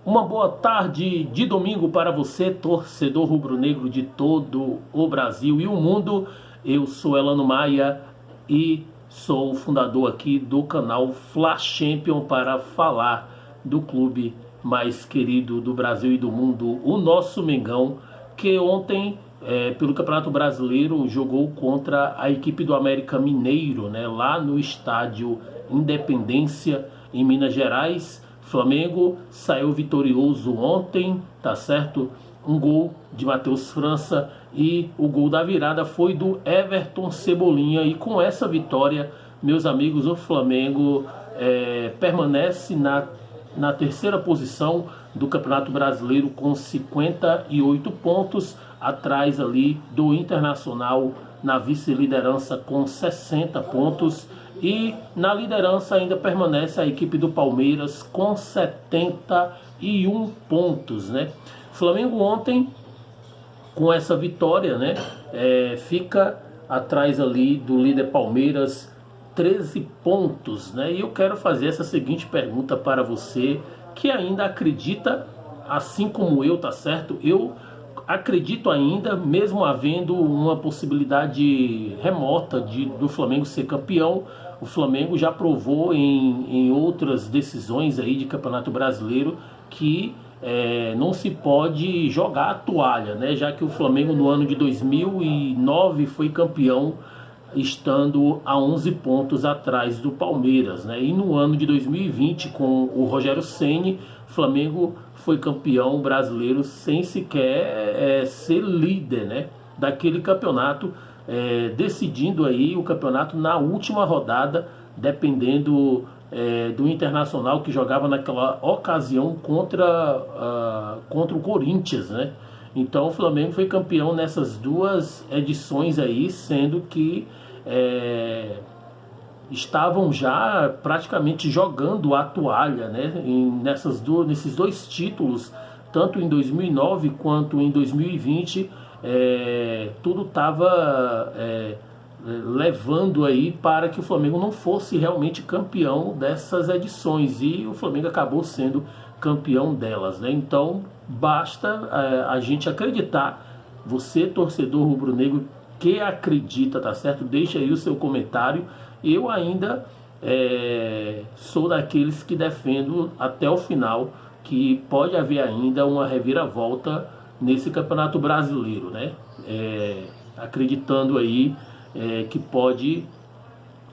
Uma boa tarde de domingo para você, torcedor rubro-negro de todo o Brasil e o mundo. Eu sou Elano Maia e sou o fundador aqui do canal Fla Champion para falar do clube mais querido do Brasil e do mundo, o nosso Mengão, que ontem, pelo Campeonato Brasileiro, jogou contra a equipe do América Mineiro, né, lá no estádio Independência, em Minas Gerais. Flamengo saiu vitorioso ontem, tá certo? Um gol de Matheus França e o gol da virada foi do Everton Cebolinha. E com essa vitória, meus amigos, o Flamengo permanece na terceira posição do Campeonato Brasileiro com 58 pontos, atrás ali do Internacional na vice-liderança com 60 pontos. E na liderança ainda permanece a equipe do Palmeiras com 71 pontos, né? Flamengo ontem, com essa vitória, né, fica atrás ali do líder Palmeiras, 13 pontos, né? E eu quero fazer essa seguinte pergunta para você que ainda acredita, assim como eu, tá certo? Eu acredito ainda, mesmo havendo uma possibilidade remota do Flamengo ser campeão. O Flamengo já provou em outras decisões aí de Campeonato Brasileiro que não se pode jogar a toalha, né? Já que o Flamengo no ano de 2009 foi campeão, estando a 11 pontos atrás do Palmeiras, né? E no ano de 2020, com o Rogério Ceni, o Flamengo foi campeão brasileiro sem sequer ser líder, né, daquele campeonato, decidindo aí o campeonato na última rodada, dependendo do Internacional, que jogava naquela ocasião contra o Corinthians, né? Então o Flamengo foi campeão nessas duas edições aí, sendo que estavam já praticamente jogando a toalha, né? Nesses dois títulos, tanto em 2009 quanto em 2020, tudo estava levando aí para que o Flamengo não fosse realmente campeão dessas edições, e o Flamengo acabou sendo campeão delas, né? Então basta a gente acreditar. Você, torcedor rubro-negro que acredita, tá certo? Deixa aí o seu comentário. Eu ainda sou daqueles que defendo até o final que pode haver ainda uma reviravolta nesse Campeonato Brasileiro, né? Acreditando aí que pode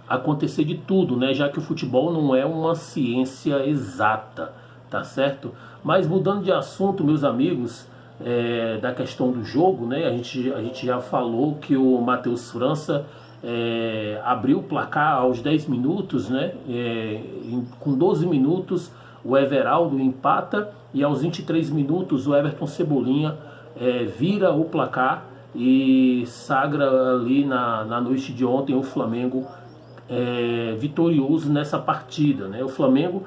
acontecer de tudo, né? Já que o futebol não é uma ciência exata, tá certo? Mas mudando de assunto, meus amigos, da questão do jogo, né? A gente já falou que o Matheus França abriu o placar aos 10 minutos, né? Com 12 minutos o Everaldo empata, e aos 23 minutos o Everton Cebolinha vira o placar e sagra ali na noite de ontem o Flamengo vitorioso nessa partida, né? O Flamengo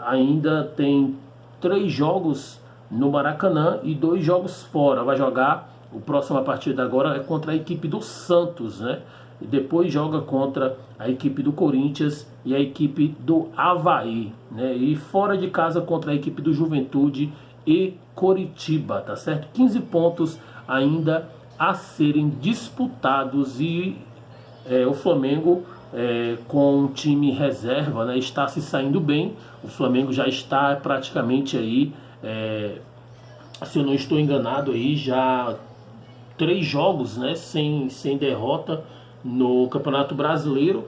ainda tem 3 jogos no Maracanã e 2 jogos fora. Vai jogar, a próxima partida agora é contra a equipe do Santos, né? E depois joga contra a equipe do Corinthians e a equipe do Avaí, né? E fora de casa contra a equipe do Juventude e Coritiba, tá certo? 15 pontos ainda a serem disputados, e o Flamengo com o time reserva, né, está se saindo bem. O Flamengo já está praticamente aí, se eu não estou enganado, aí já 3 jogos, né, sem derrota no Campeonato Brasileiro.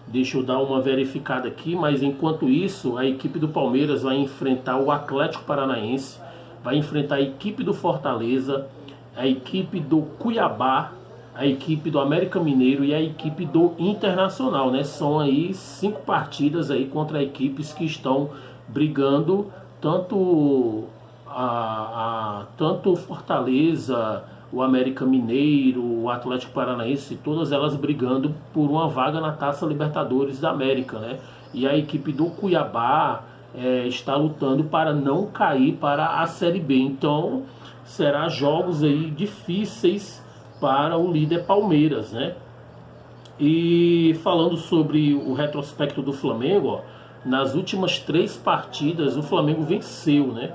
Deixa eu dar uma verificada aqui, mas enquanto isso, a equipe do Palmeiras vai enfrentar o Atlético Paranaense, vai enfrentar a equipe do Fortaleza, a equipe do Cuiabá, a equipe do América Mineiro e a equipe do Internacional, né? São aí 5 partidas aí contra equipes que estão brigando, tanto tanto Fortaleza, o América Mineiro, o Atlético Paranaense, todas elas brigando por uma vaga na Taça Libertadores da América, né? E a equipe do Cuiabá está lutando para não cair para a Série B. Então será jogos aí difíceis para o líder Palmeiras, né? E falando sobre o retrospecto do Flamengo, ó, nas últimas 3 partidas o Flamengo venceu, né?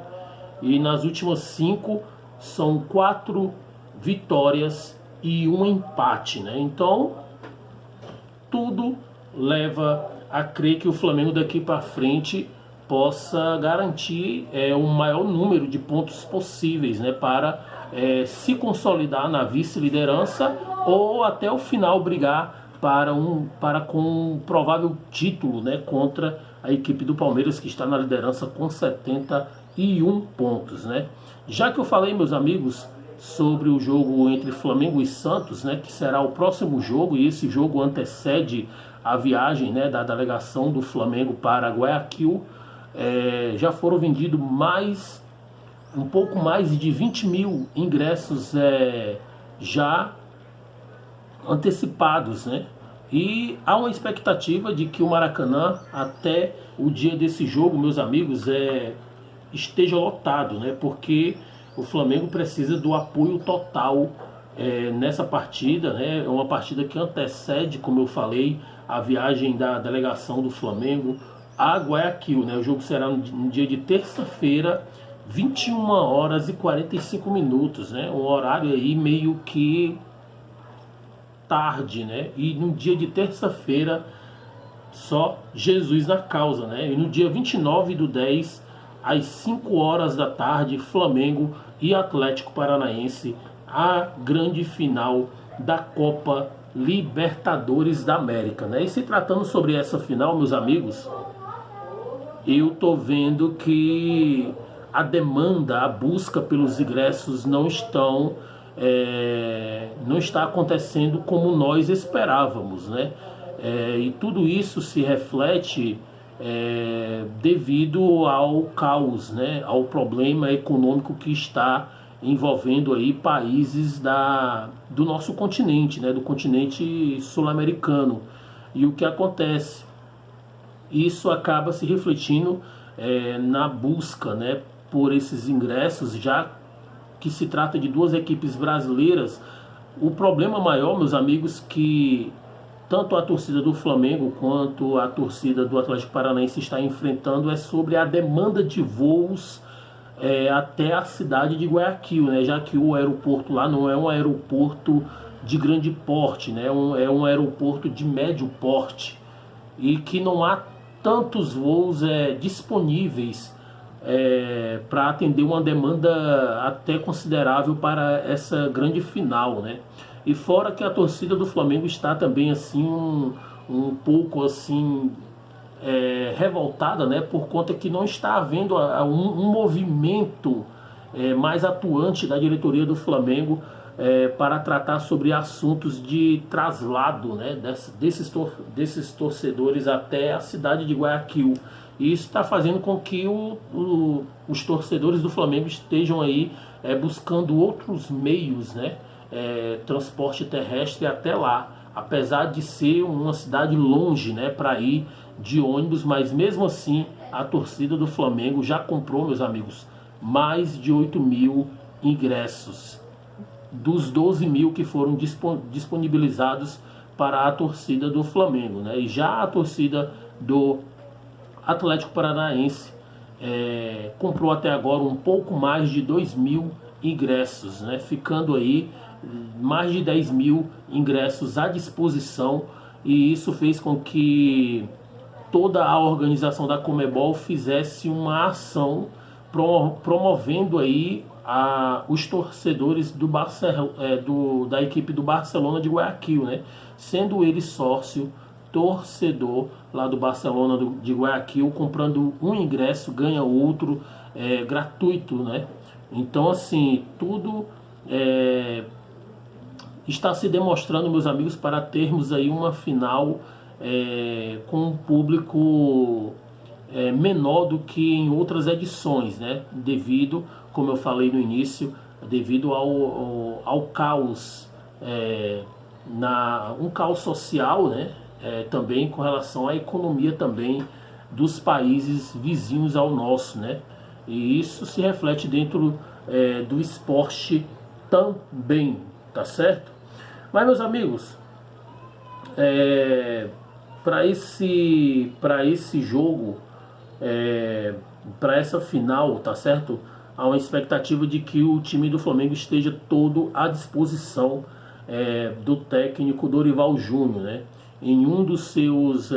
E nas últimas 5 são 4 vitórias e um empate, né? Então tudo leva a crer que o Flamengo daqui para frente possa garantir o maior número de pontos possíveis, né, para se consolidar na vice-liderança ou até o final brigar para com um provável título, né, contra a equipe do Palmeiras, que está na liderança com 71 pontos, né? Já que eu falei, meus amigos, sobre o jogo entre Flamengo e Santos, né, que será o próximo jogo, e esse jogo antecede a viagem, né, da delegação do Flamengo para Guayaquil. Já foram vendidos um pouco mais de 20 mil ingressos já antecipados, né? E há uma expectativa de que o Maracanã, até o dia desse jogo, meus amigos, esteja lotado, né? Porque o Flamengo precisa do apoio total nessa partida, né? É uma partida que antecede, como eu falei, a viagem da delegação do Flamengo a Guayaquil, né? O jogo será no dia de terça-feira, 21 horas e 45 minutos, né? Um horário aí meio que tarde, né? E no dia de terça-feira, só Jesus na causa, né? E no dia 29/10, às 5 horas da tarde, Flamengo e Atlético Paranaense, a grande final da Copa Libertadores da América, né? E se tratando sobre essa final, meus amigos, eu tô vendo que a demanda, a busca pelos ingressos não está acontecendo como nós esperávamos, né? E tudo isso se reflete devido ao caos, né? Ao problema econômico que está envolvendo aí países do nosso continente, né? Do continente sul-americano. E o que acontece? Isso acaba se refletindo na busca, né, por esses ingressos, já que se trata de 2 equipes brasileiras. O problema maior, meus amigos, que tanto a torcida do Flamengo quanto a torcida do Atlético Paranaense está enfrentando é sobre a demanda de voos até a cidade de Guayaquil, né, já que o aeroporto lá não é um aeroporto de grande porte, né, é um aeroporto de médio porte, e que não há tantos voos disponíveis para atender uma demanda até considerável para essa grande final, né? E fora que a torcida do Flamengo está também assim um pouco assim revoltada, né? Por conta que não está havendo um movimento mais atuante da diretoria do Flamengo para tratar sobre assuntos de traslado, né, desses torcedores até a cidade de Guayaquil. E isso está fazendo com que os torcedores do Flamengo estejam aí buscando outros meios, né, transporte terrestre até lá, apesar de ser uma cidade longe, né, para ir de ônibus, mas mesmo assim a torcida do Flamengo já comprou, meus amigos, mais de 8 mil ingressos dos 12 mil que foram disponibilizados para a torcida do Flamengo, né? E já a torcida do Atlético Paranaense comprou até agora um pouco mais de 2 mil ingressos, né? Ficando aí mais de 10 mil ingressos à disposição, e isso fez com que toda a organização da Conmebol fizesse uma ação promovendo aí os torcedores da equipe do Barcelona de Guayaquil, né? Sendo ele sócio, torcedor lá do Barcelona de Guayaquil, comprando um ingresso, ganha outro gratuito, né? Então, assim, tudo está se demonstrando, meus amigos, para termos aí uma final com um público menor do que em outras edições, né? Devido, como eu falei no início, devido ao caos, um caos social, né? Também com relação à economia também dos países vizinhos ao nosso, né? E isso se reflete dentro do esporte também, tá certo? Mas, meus amigos, para esse jogo, para essa final, tá certo? Há uma expectativa de que o time do Flamengo esteja todo à disposição do técnico Dorival Júnior, né? Em um dos seus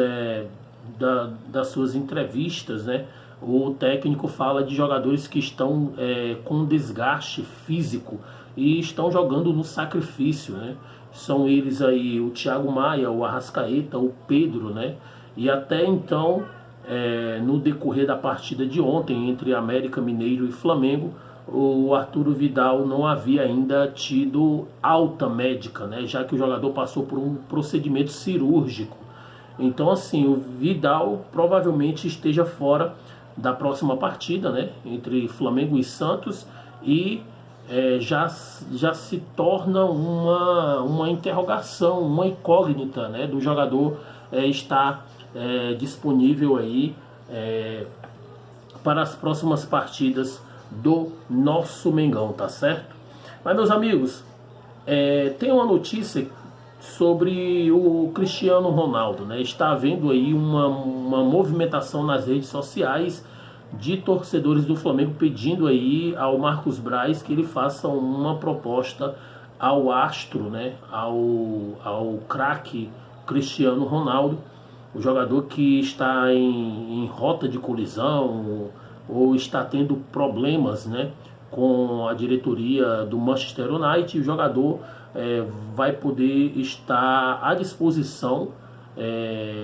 das suas entrevistas, né? O técnico fala de jogadores que estão com desgaste físico e estão jogando no sacrifício, né? São eles aí o Thiago Maia, o Arrascaeta, o Pedro, né? E até então, no decorrer da partida de ontem entre América Mineiro e Flamengo, o Arturo Vidal não havia ainda tido alta médica, né? Já que o jogador passou por um procedimento cirúrgico. Então, assim, o Vidal provavelmente esteja fora da próxima partida, né? Entre Flamengo e Santos, e já se torna uma interrogação, uma incógnita, né? Do jogador estar disponível aí para as próximas partidas do nosso Mengão, tá certo? Mas, meus amigos, tem uma notícia sobre o Cristiano Ronaldo, né? Está havendo aí uma movimentação nas redes sociais de torcedores do Flamengo pedindo aí ao Marcos Braz que ele faça uma proposta ao astro, né? Ao craque Cristiano Ronaldo, o jogador que está em rota de colisão ou está tendo problemas, né, com a diretoria do Manchester United. O jogador vai poder estar à disposição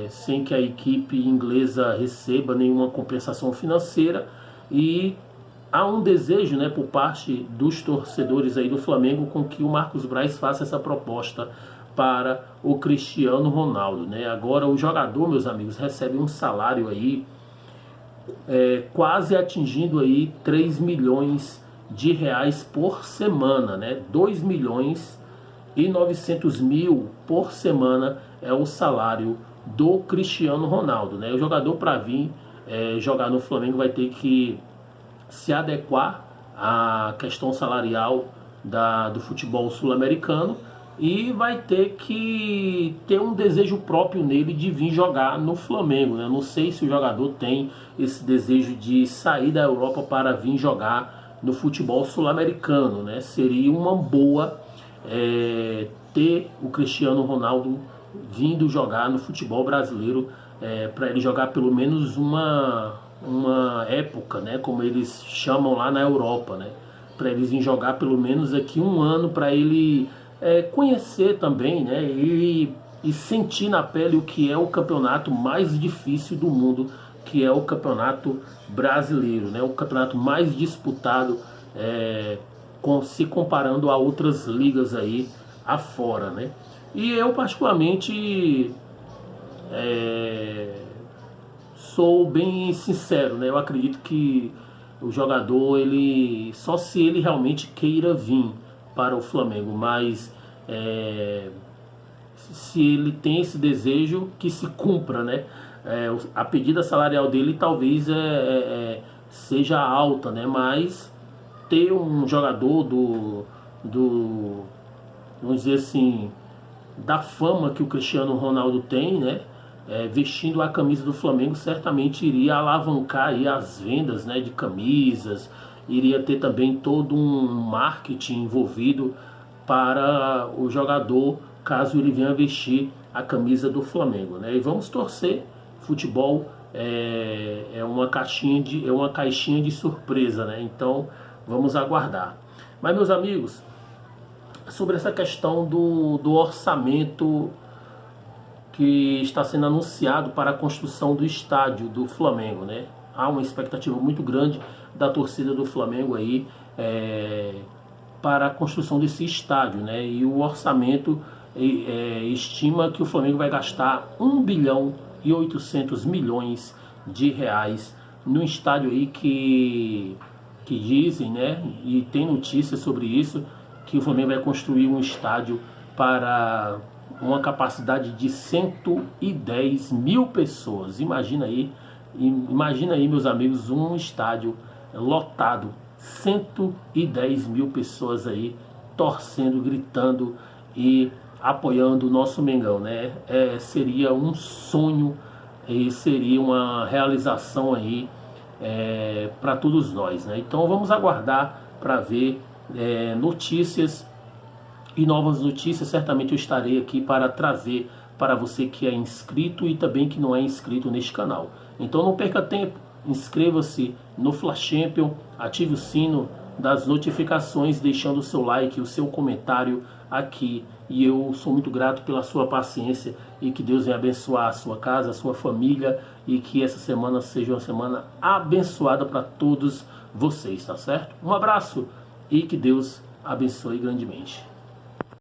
sem que a equipe inglesa receba nenhuma compensação financeira, e há um desejo, né, por parte dos torcedores aí do Flamengo com que o Marcos Braz faça essa proposta para o Cristiano Ronaldo, né? Agora o jogador, meus amigos, recebe um salário aí quase atingindo aí 3 milhões de reais por semana, né? 2 milhões e 900 mil por semana é o salário do Cristiano Ronaldo, né? O jogador, para vir jogar no Flamengo, vai ter que se adequar à questão salarial do futebol sul-americano e vai ter que ter um desejo próprio nele de vir jogar no Flamengo, né? Não sei se o jogador tem esse desejo de sair da Europa para vir jogar no futebol sul-americano, né? Seria uma boa ter o Cristiano Ronaldo vindo jogar no futebol brasileiro, para ele jogar pelo menos uma época, né? Como eles chamam lá na Europa, né? Para eles vir jogar pelo menos aqui um ano, para ele conhecer também, né? E sentir na pele o que é o campeonato mais difícil do mundo, que é o campeonato brasileiro, né? O campeonato mais disputado, se comparando a outras ligas aí afora, né? E eu particularmente sou bem sincero, né? Eu acredito que o jogador, só se ele realmente queira vir para o Flamengo, mas se ele tem esse desejo, que se cumpra, né? A pedida salarial dele talvez seja alta, né? Mas ter um jogador vamos dizer assim, da fama que o Cristiano Ronaldo tem, né? Vestindo a camisa do Flamengo, certamente iria alavancar aí as vendas, né, de camisas, iria ter também todo um marketing envolvido para o jogador, caso ele venha vestir a camisa do Flamengo, né? E vamos torcer. Futebol é uma caixinha de surpresa, né? Então vamos aguardar. Mas, meus amigos, sobre essa questão do orçamento que está sendo anunciado para a construção do estádio do Flamengo, né? Há uma expectativa muito grande da torcida do Flamengo aí para a construção desse estádio, né? E o orçamento estima que o Flamengo vai gastar 1 bilhão e 800 milhões de reais no estádio aí que dizem, né? E tem notícias sobre isso, que o Flamengo vai construir um estádio para uma capacidade de 110 mil pessoas. Imagina aí, meus amigos, um estádio lotado, 110 mil pessoas aí torcendo, gritando e apoiando o nosso Mengão, né? Seria um sonho e seria uma realização aí para todos nós, né? Então vamos aguardar para ver notícias e novas notícias. Certamente eu estarei aqui para trazer para você que é inscrito e também que não é inscrito neste canal. Então não perca tempo, inscreva-se no Fla Champion, ative o sino das notificações, deixando o seu like, o seu comentário aqui. E eu sou muito grato pela sua paciência e que Deus venha abençoar a sua casa, a sua família e que essa semana seja uma semana abençoada para todos vocês, tá certo? Um abraço e que Deus abençoe grandemente.